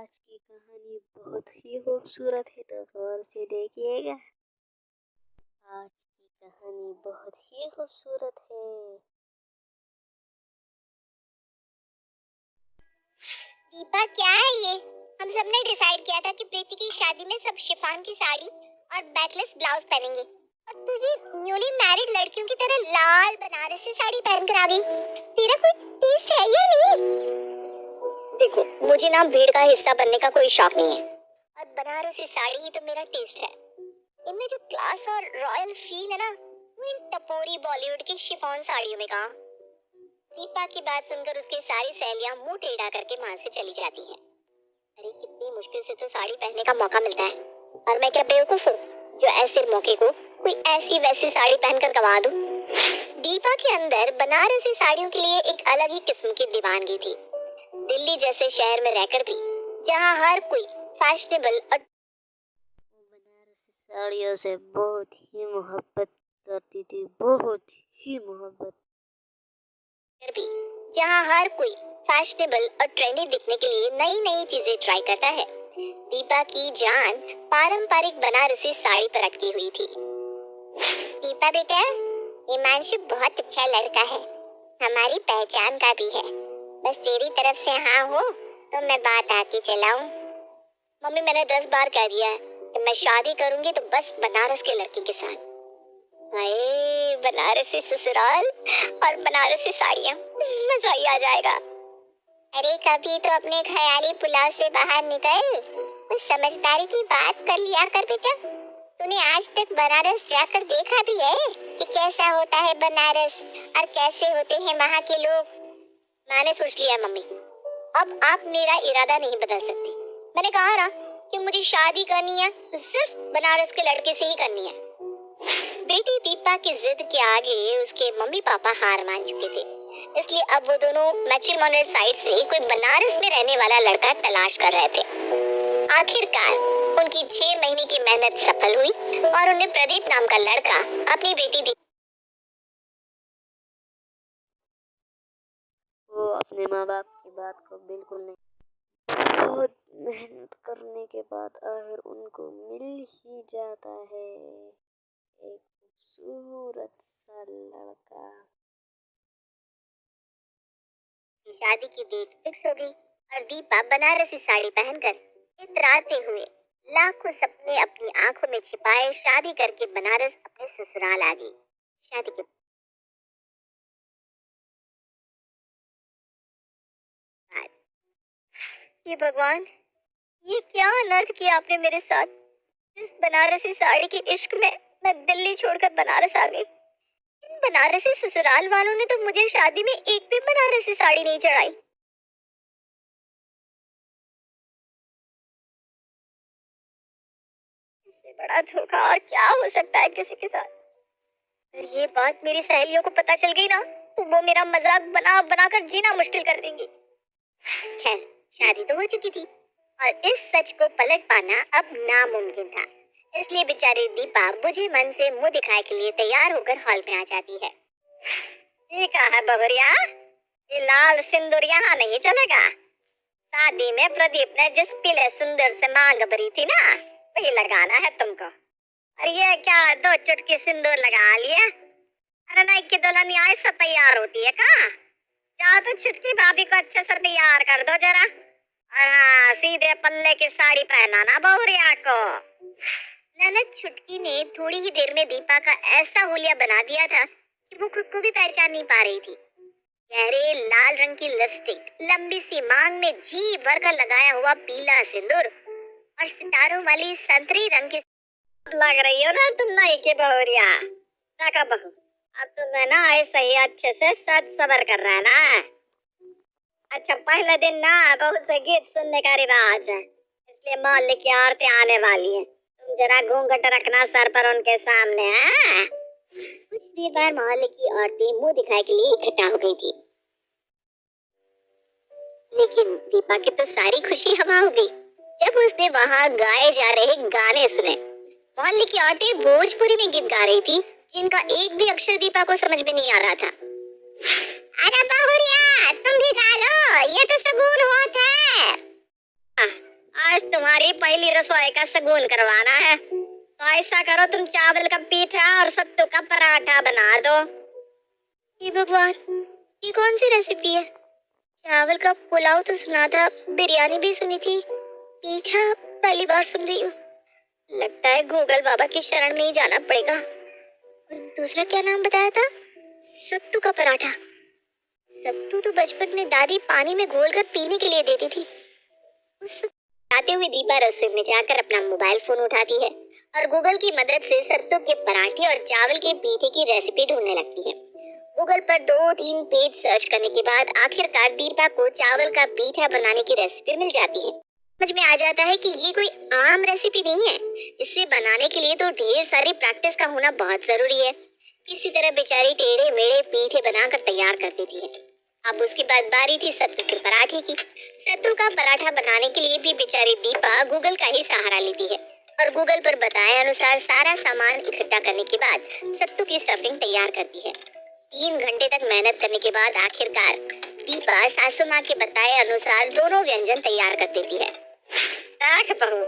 आज की कहानी बहुत ही खूबसूरत है तो गौर से देखिएगा। आज की कहानी बहुत ही खूबसूरत है। दीपा, क्या है ये? हम सब ने डिसाइड किया था कि प्रीति की शादी में सब शिफॉन की साड़ी और बैकलेस ब्लाउज पहनेंगे, और तू ये न्यूली मैरिड लड़कियों की तरह लाल बनारसी साड़ी पहन कर आ गई। तेरा कोई टेस्ट है या नहीं? देखो, मुझे ना भीड़ का हिस्सा बनने का कोई शौक नहीं है, और बनारसी साड़ी ही तो मेरा टेस्ट है। इनमें जो क्लास और रॉयल फील है ना, वो इन टपोरी बॉलीवुड की शिफॉन साड़ियों में कहाँ। दीपा की बात सुनकर उसकी सारी सहेलियां मुंह टेढ़ा करके वहां से चली जाती हैं। अरे कितनी मुश्किल से तो साड़ी पहनने का मौका मिलता है, और मैं क्या बेवकूफ हूँ जो ऐसे मौके को कोई ऐसी वैसी साड़ी पहनकर गवा दूं। दीपा के अंदर बनारसी साड़ियों के लिए एक अलग ही किस्म की दीवानगी थी। दिल्ली जैसे शहर में रहकर भी, जहाँ हर कोई फैशनेबल और बनारसी साड़ियों से बहुत ही मोहब्बत करती थी, बहुत ही मोहब्बत। भी जहाँ हर कोई फैशनेबल और ट्रेंडी दिखने के लिए नई नई चीजें ट्राई करता है, दीपा की जान पारंपरिक बनारसी साड़ी पर अटकी हुई थी। दीपा बेटा, हिमांशु बहुत अच्छा लड़का है, हमारी पहचान का भी है। बस तेरी तरफ से हाँ हो तो मैं बात आके चलाऊं। मम्मी, मैंने 10 बार कह दिया है कि मैं शादी करूंगी तो बस बनारस के लड़की के साथ। हाय, बनारसी ससुराल और बनारसी साड़ियाँ, मजा ही आ जाएगा। अरे कभी तो अपने ख्याली पुलाव से बाहर निकल, कुछ समझदारी की बात कर लिया कर बेटा। तूने आज तक बनारस जाकर देखा भी है कि कैसा होता है बनारस और कैसे होते हैं वहाँ के लोग? मैंने सोच लिया मम्मी, अब आप मेरा इरादा नहीं बदल सकती। मैंने कहा ना कि मुझे शादी करनी है तो सिर्फ बनारस के लड़के से ही करनी है। बेटी दीपा की जिद के आगे उसके मम्मी पापा हार मान चुके थे, इसलिए अब वो दोनों मैट्रिमोनियल साइट से कोई बनारस में रहने वाला लड़का तलाश कर रहे थे। आखिरकार उनकी 6 महीने की मेहनत सफल हुई और उन्हें प्रदीप नाम का लड़का अपनी बेटी वो अपने माँ बाप की बात को बिल्कुल नहीं, बहुत मेहनत करने के बाद आखिर उनको मिल ही जाता है, एक खूबसूरत सा लड़का। की शादी की डेट फिक्स हो गई और दीपा बनारसी साड़ी पहनकर इतराते हुए, लाखों सपने अपनी आंखों में छिपाए शादी करके बनारस अपने ससुराल आ गई। शादी के बाद, ये भगवान, ये क्या अनर्थ किया आपने मेरे साथ। इस बनारसी साड़ी के इश्क में मैं दिल्ली छोड़कर बनारस आ गई। इन बनारसी ससुराल वालों ने तो मुझे शादी में एक भी बनारसी साड़ी नहीं चढ़ाई। इससे बड़ा धोखा और क्या हो सकता है किसी के साथ। अगर ये बात मेरी सहेलियों को पता चल गई ना, तो वो मेरा मजाक बना बनाकर जीना मुश्किल कर देंगी। खैर, शादी तो हो चुकी थी और इस सच को पलट पाना अब नामुमकिन था, इसलिए बेचारी दीपा बुझे मन से मुंह दिखाए के लिए तैयार होकर हॉल में आ जाती है। ये क्या है बहुरिया, ये लाल सिंदूर यहाँ नहीं चलेगा। शादी में प्रदीप ने जिस पीले सिंदूर से मांग भरी थी ना, वही लगाना है तुमको। और ये क्या 2 चुटकी सिंदूर लगा लिया? अरे नहीं कि दुल्हन ऐसा तैयार होती है का? जाओ तो छुटकी भाभी को अच्छे से तैयार कर दो जरा, और हाँ, सीधे पल्ले की साड़ी पहनाना बहुरिया को। ननद छुटकी ने थोड़ी ही देर में दीपा का ऐसा हुलिया बना दिया था कि वो खुद को भी पहचान नहीं पा रही थी। गहरे लाल रंग की लिपस्टिक, लंबी सी मांग में जी भर कर लगाया हुआ पीला सिंदूर और सितारों वाली संतरी रंग की लग रही हो ना तुम नई के बहुरिया। काका बहू, अब तुम्हें ना ऐसे ही अच्छे से सज सबर कर रहा है ना। अच्छा, पहले दिन ना बहुत से गीत सुनने का रिवाज है, इसलिए मोहल्ले की औरतें आने वाली हैं। तुम जरा घूंघट रखना सर पर उनके सामने। हाँ, कुछ देर बाद मोहल्ले की औरतें मुंह दिखाए के लिए इकट्ठा हो गई थी, लेकिन दीपा की तो सारी खुशी हवा हो गई जब उसने वहाँ गाए जा रहे गाने सुने। मोहल्ले की औरतें भोजपुरी में गीत गा रही थी, जिनका एक भी अक्षर दीपा को समझ में नहीं आ रहा था। अरे बहुरिया, तुम भी गा लो, ये तो सगुन होत है। आज तुम्हारी पहली रसोई का शगुन करवाना है। तो ऐसा करो, तुम चावल का पीठा और सत्तू का पराठा बना दो। हे भगवान, ये कौन सी रेसिपी है? चावल का पुलाव तो सुना था, बिरयानी भी सुनी थी, पीठा पहली बार सुन रही हूँ। लगता है गूगल बाबा की शरण में ही जाना पड़ेगा। और दूसरा क्या नाम बताया था? सत्तू का पराठा। सत्तू तो बचपन में दादी पानी में घोलकर पीने के लिए देती थी। आते हुए दीपा रसोई में जाकर अपना मोबाइल फोन उठाती है और गूगल की मदद से सत्तू के पराठे और चावल के पीठे की रेसिपी ढूंढने लगती है। गूगल पर 2-3 पेज सर्च करने के बाद आखिरकार दीपा को चावल का पीठा बनाने की रेसिपी मिल जाती है। समझ में आ जाता है कि ये कोई आम रेसिपी नहीं है। इसे बनाने के लिए तो ढेर सारी प्रैक्टिस का होना बहुत जरूरी है। किसी तरह बेचारी टेढ़े मेढ़े पीठे बनाकर तैयार कर देती है। अब उसके बाद बारी थी सत्तू के पराठे की। सत्तू का पराठा बनाने के लिए भी बेचारी दीपा गूगल का ही सहारा लेती है और गूगल पर बताए अनुसार सारा सामान इकट्ठा करने के बाद सत्तू की स्टफिंग तैयार करती है। 3 घंटे तक मेहनत करने के बाद आखिरकार दीपा सासू माँ के बताए अनुसार दोनों व्यंजन तैयार कर देती है। देख बहू,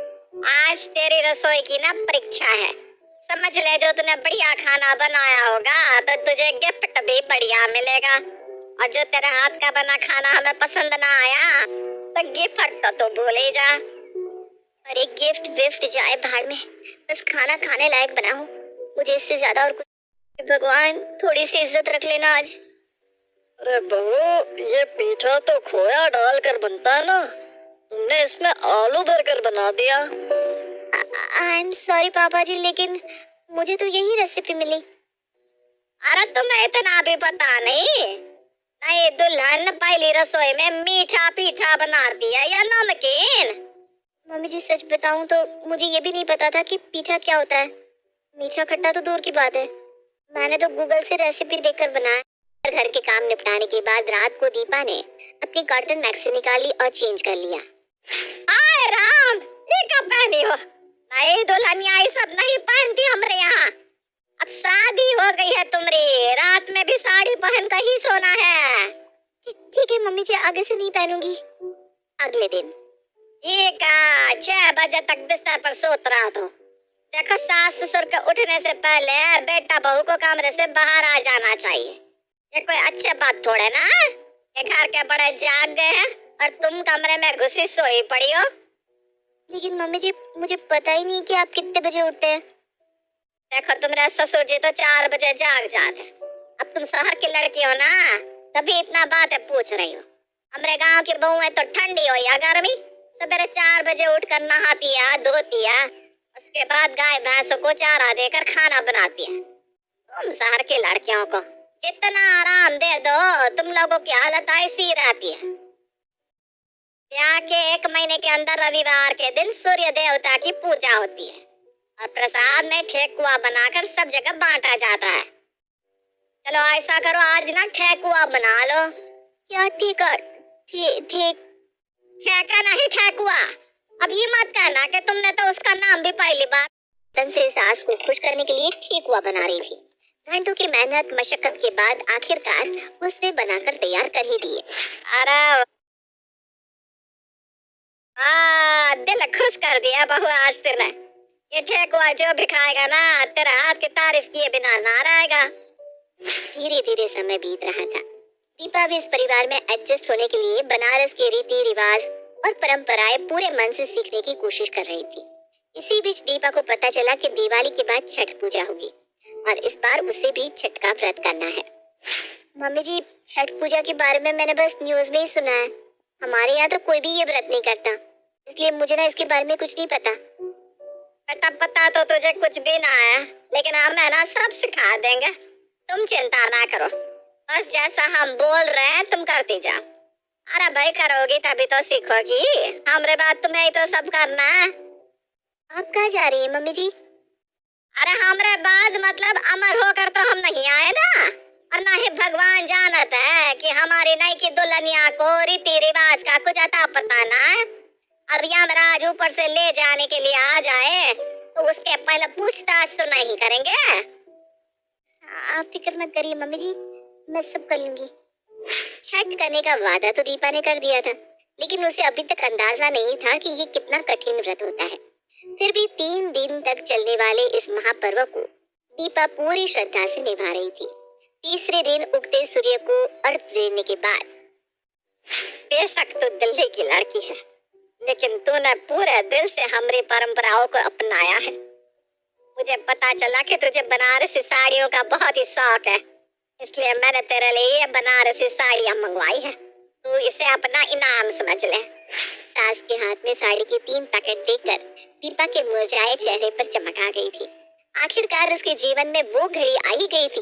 आज तेरी रसोई की ना परीक्षा है। समझ ले, जो तूने बढ़िया खाना बनाया होगा तो तुझे गिफ्ट भी बढ़िया मिलेगा, और जो तेरे हाथ का बना खाना हमें पसंद ना आया तो गिफ्ट तो भूल ही जा। अरे गिफ्ट विफ्ट जाए भाड़ में, बस खाना खाने लायक बनाओ। मुझे इससे ज्यादा और कुछ। भगवान, थोड़ी सी इज्जत रख लेना आज। अरे बहू, ये पीठा तो खोया डालकर बनता है ना, तुमने इसमें आलू भरकर बना दिया। आई एम सॉरी पापा जी, लेकिन मुझे तो यही रेसिपी मिली। अरे तुम्हें इतना भी पता नहीं? नहीं, दुल्हन पहली रसोई में मीठा पीठा बना दिया या नमकीन? मम्मी जी सच बताऊं तो मुझे ये भी नहीं पता था कि पीठा क्या होता है। मीठा खट्टा तो दूर की बात है, मैंने तो गूगल से रेसिपी देखकर बनाया। घर के काम निपटाने के बाद रात को दीपा ने अपनी कॉटन मैक्सी निकाली और चेंज कर लिया। हाय राम, ये क्या पहनी हो? नहीं दुल्हनिया ये सब नहीं पहनती हमारे यहाँ। अब शादी हो गई है तुम्हारी, रात में भी साड़ी पहन कर ही सोना है। ठीक है मम्मी जी, आगे से नहीं पहनूंगी। अगले दिन ठीक है, 6 बजे तक बिस्तर पर सोत रहा था। देखो, सास ससुर के उठने से पहले बेटा बहू को कमरे से बाहर आ जाना चाहिए। ये कोई अच्छी बात थोड़े ना, ये घर के बड़े जाग गए हैं और तुम कमरे में घुसी सोई पड़ी हो। लेकिन मम्मी जी, मुझे पता ही नहीं कि आप कितने बजे उठते हैं। देखो, तुम्हारे ससुर जी तो 4 बजे जाग जाते हैं। अब तुम शहर की लड़की हो ना, तभी इतना बातें पूछ रही हो। हमारे गांव की बहू है तो ठंडी हो या गर्मी, सवेरे 4 बजे उठकर नहाती है, धोती है, उसके बाद गाय भैंसों को चारा देकर खाना बनाती है। तुम शहर की लड़कियों को जितना आराम दे दो, तुम लोगों की हालत ऐसी रहती है। ब्याह के 1 महीने के अंदर रविवार के दिन सूर्य देवता की पूजा होती है और प्रसाद में ठेकुआ बनाकर सब जगह बांटा जाता है। चलो ऐसा करो, आज ना ठेकुआ बना लो। क्या ठेका? ठेका नहीं, ठेकुआ। अब ये मत कहना कि तुमने तो उसका नाम भी पहली बार। तन से सास को खुश करने के लिए ठेकुआ बना रही थी। घंटों की मेहनत मशक्कत के बाद आखिरकार उसने बनाकर तैयार कर ही दिए। अरे दिल खुश कर दिया बहू आज तेरे। ये ठेकुआ जो भी खाएगा ना, तेरा हाथ की तारीफ किए बिना ना रहेगा। धीरे धीरे समय बीत रहा था। दीपा भी इस परिवार में एडजस्ट होने के लिए बनारस के रीति रिवाज और परंपराएं पूरे मन से सीखने की कोशिश कर रही थी। इसी बीच दीपा को पता चला कि दिवाली के बाद छठ पूजा होगी और इस बार उसे भी छठ का व्रत करना है। मम्मी जी, छठ पूजा के बारे में मैंने बस न्यूज में ही सुना है। हमारे यहाँ तो कोई भी ये व्रत नहीं करता, इसलिए मुझे ना इसके बारे में कुछ नहीं पता। पता तो तुझे कुछ भी ना है, लेकिन हम है ना सब सिखा देंगे, तुम चिंता ना करो। बस जैसा हम बोल रहे हैं तुम करती जाओ। अरे भाई, करोगी तभी तो सीखोगी, हमरे बाद तुम्हें ही तो सब करना है। आप कहाँ जा रही है मम्मी जी? अरे हमरे बाद मतलब अमर होकर तो हम नहीं आए ना, और ना ही भगवान जानत है कि हमारी नई की दुल्हनिया को रीति रिवाज का कुछ अता पता ना है। अब यमराज ऊपर से ले जाने के लिए आ जाए तो उसके पहले पूछताछ तो नहीं करेंगे। आप फिक्र मत करिए मम्मी जी, मैं सब कर लूंगी। छठ करने का वादा तो दीपा ने कर दिया था, लेकिन उसे अभी तक अंदाजा नहीं था कि ये कितना कठिन व्रत होता है। फिर भी 3 दिन तक चलने वाले इस महापर्व को दीपा पूरी श्रद्धा से निभा रही थी। तीसरे दिन उगते सूर्य को अर्घ्य देने के बाद, बेशक तो दिल्ली की लड़की है, लेकिन तूने पूरे दिल से हमारी परंपराओं को अपनाया है। मुझे पता चला कि तुझे बनारसी साड़ियों का बहुत ही शौक है, इसलिए मैंने तेरे लिए ये बनारसी साड़ियाँ मंगवाई है। तू इसे अपना इनाम समझ ले। सास के हाथ में साड़ी के 3 पैकेट देखकर दीपा के मुरझाए चेहरे पर चमक आ गई थी। आखिरकार उसके जीवन में वो घड़ी आई गई थी